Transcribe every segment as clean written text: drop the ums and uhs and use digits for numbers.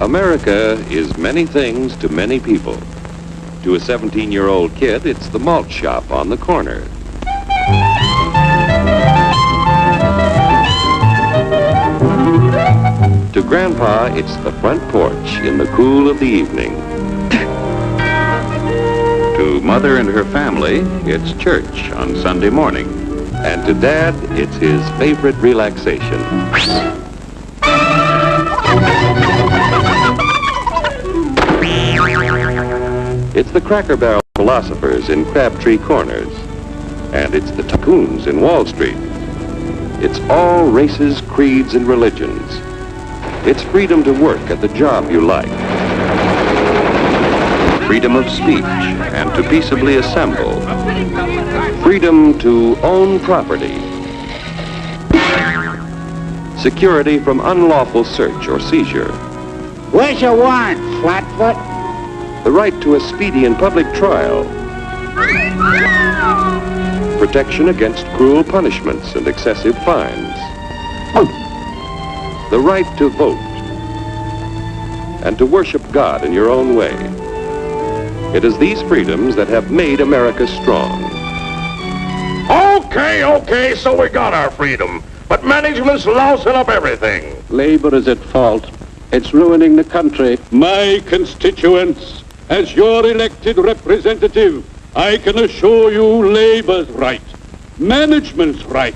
America is many things to many people. To a 17-year-old kid, it's the malt shop on the corner. To Grandpa, it's the front porch in the cool of the evening. To Mother and her family, it's church on Sunday morning. And to Dad, it's his favorite relaxation. It's the Cracker Barrel philosophers in Crabtree Corners. And it's the tycoons in Wall Street. It's all races, creeds, and religions. It's freedom to work at the job you like. Freedom of speech and to peaceably assemble. Freedom to own property. Security from unlawful search or seizure. Where's your warrant, Flatfoot? The right to a speedy and public trial. Protection against cruel punishments and excessive fines. The right to vote. And to worship God in your own way. It is these freedoms that have made America strong. Okay, so we got our freedom. But management's lousing up everything. Labor is at fault. It's ruining the country. My constituents, as your elected representative, I can assure you Labor's right. Management's right.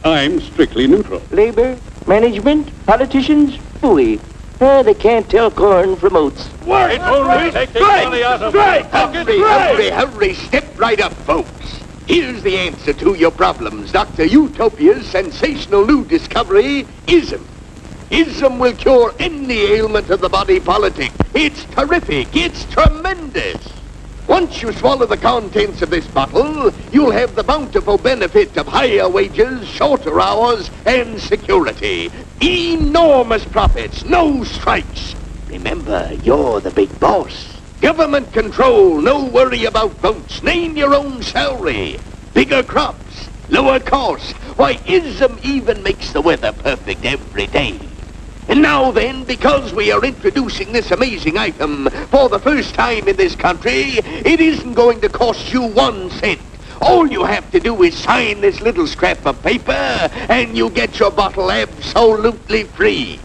I'm strictly neutral. Labor, management, politicians, phooey. They can't tell corn from oats. Work! It's only taking money out of Hurry, step right up, folks. Here's the answer to your problems. Dr. Utopia's sensational new discovery, ism. Ism will cure any ailment of the body politic. It's terrific. It's tremendous. Once you swallow the contents of this bottle, you'll have the bountiful benefit of higher wages, shorter hours, and security. Enormous profits, no strikes. Remember, you're the big boss. Government control, no worry about votes. Name your own salary. Bigger crops, lower costs. Why, ism even makes the weather perfect every day. And now then, because we are introducing this amazing item for the first time in this country, it isn't going to cost you 1 cent. All you have to do is sign this little scrap of paper, and you get your bottle absolutely free.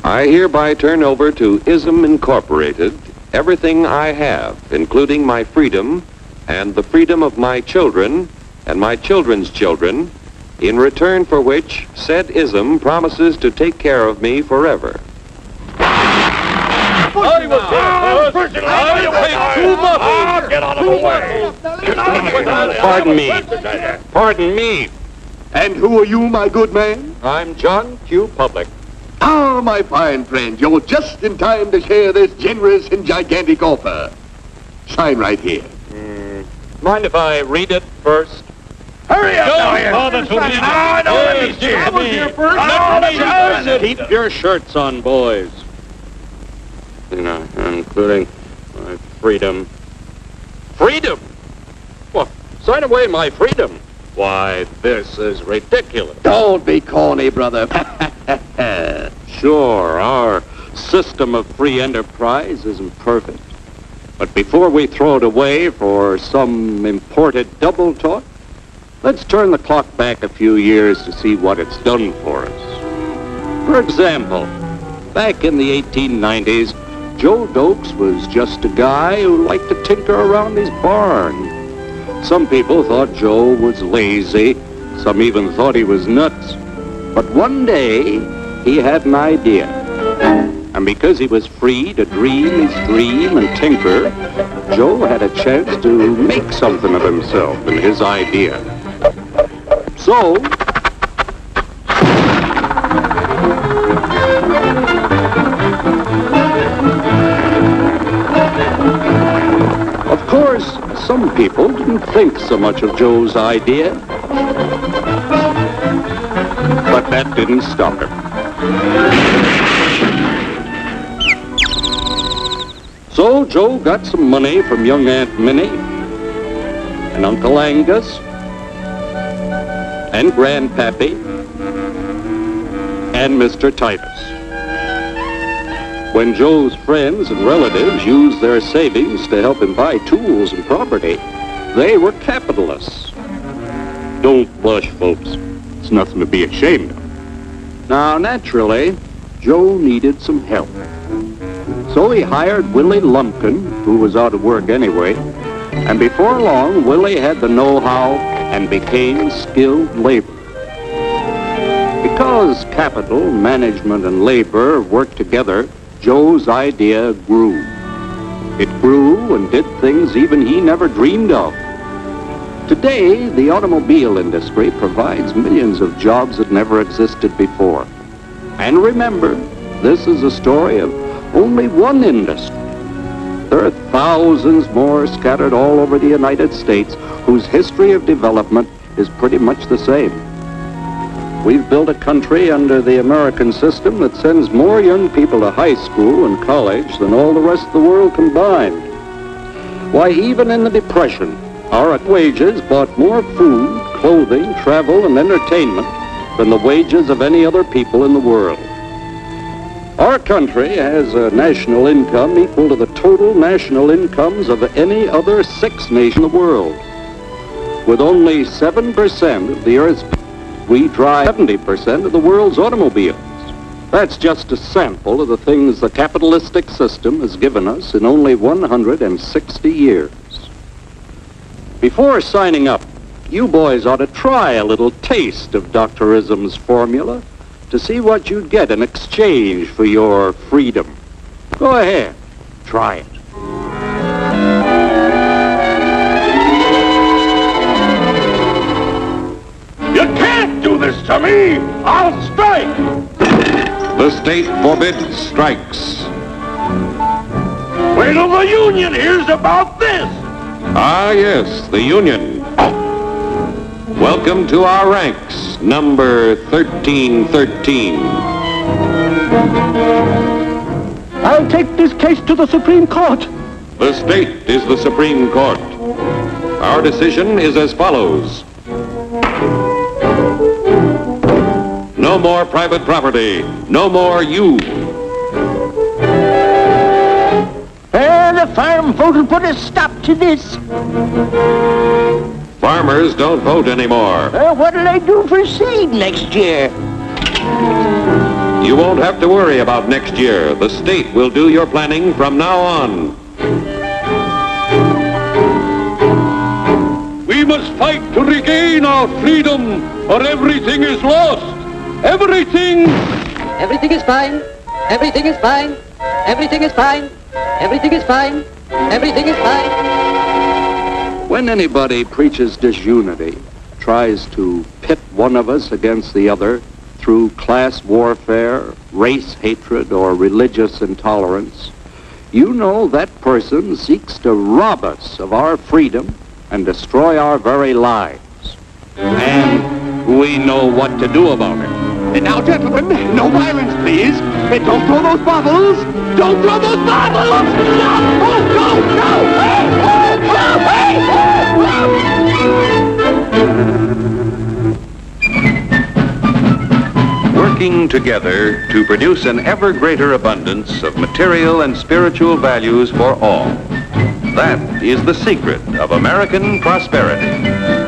I hereby turn over to ISM Incorporated everything I have, including my freedom and the freedom of my children and my children's children, in return for which said ISM promises to take care of me forever. Get out of the way! Pardon me. And who are you, my good man? I'm John Q. Public. Ah, my fine friend, you're just in time to share this generous and gigantic offer. Sign right here. Mind if I read it first? Hurry up now, Keep your shirts on, boys. Including my freedom. Freedom? Well, sign away my freedom. Why, this is ridiculous. Don't be corny, brother. Sure, our system of free enterprise isn't perfect. But before we throw it away for some imported double talk, let's turn the clock back a few years to see what it's done for us. For example, back in the 1890s, Joe Dokes was just a guy who liked to tinker around his barn. Some people thought Joe was lazy. Some even thought he was nuts. But one day, he had an idea. And because he was free to dream his dream and tinker, Joe had a chance to make something of himself and his idea. So, of course, some people didn't think so much of Joe's idea. But that didn't stop him. So Joe got some money from young Aunt Minnie and Uncle Angus and Grandpappy and Mr. Titus. When Joe's friends and relatives used their savings to help him buy tools and property, they were capitalists. Don't blush, folks. It's nothing to be ashamed of. Now, naturally, Joe needed some help. So he hired Willie Lumpkin, who was out of work anyway, and before long, Willie had the know-how and became skilled labor. Because capital, management, and labor worked together, Joe's idea grew. It grew and did things even he never dreamed of. Today, the automobile industry provides millions of jobs that never existed before. And remember, this is a story of only one industry. There are thousands more scattered all over the United States whose history of development is pretty much the same. We've built a country under the American system that sends more young people to high school and college than all the rest of the world combined. Why, even in the Depression, our wages bought more food, clothing, travel, and entertainment than the wages of any other people in the world. Our country has a national income equal to the total national incomes of any other 6 nations in the world. With only 7% of the Earth's people, we drive 70% of the world's automobiles. That's just a sample of the things the capitalistic system has given us in only 160 years. Before signing up, you boys ought to try a little taste of Dr. Ism's formula to see what you'd get in exchange for your freedom. Go ahead, try it. You can't do this to me! I'll strike! The state forbids strikes. Wait till the union hears about this! Ah, yes, the Union. Welcome to our ranks, number 1313. I'll take this case to the Supreme Court. The state is the Supreme Court. Our decision is as follows. No more private property. No more you. The farm vote will put a stop to this. Farmers don't vote anymore. What'll they do for seed next year? You won't have to worry about next year. The state will do your planning from now on. We must fight to regain our freedom, or everything is lost. Everything! Everything is fine. Everything is fine. Everything is fine. Everything is fine. Everything is fine. When anybody preaches disunity, tries to pit one of us against the other through class warfare, race hatred, or religious intolerance, you know that person seeks to rob us of our freedom and destroy our very lives. And we know what to do about it. And now, gentlemen, no violence, please. And don't throw those bottles. Don't throw those bottles! No! Oh, no! No! Hey! Oh, hey! Working together to produce an ever greater abundance of material and spiritual values for all. That is the secret of American prosperity.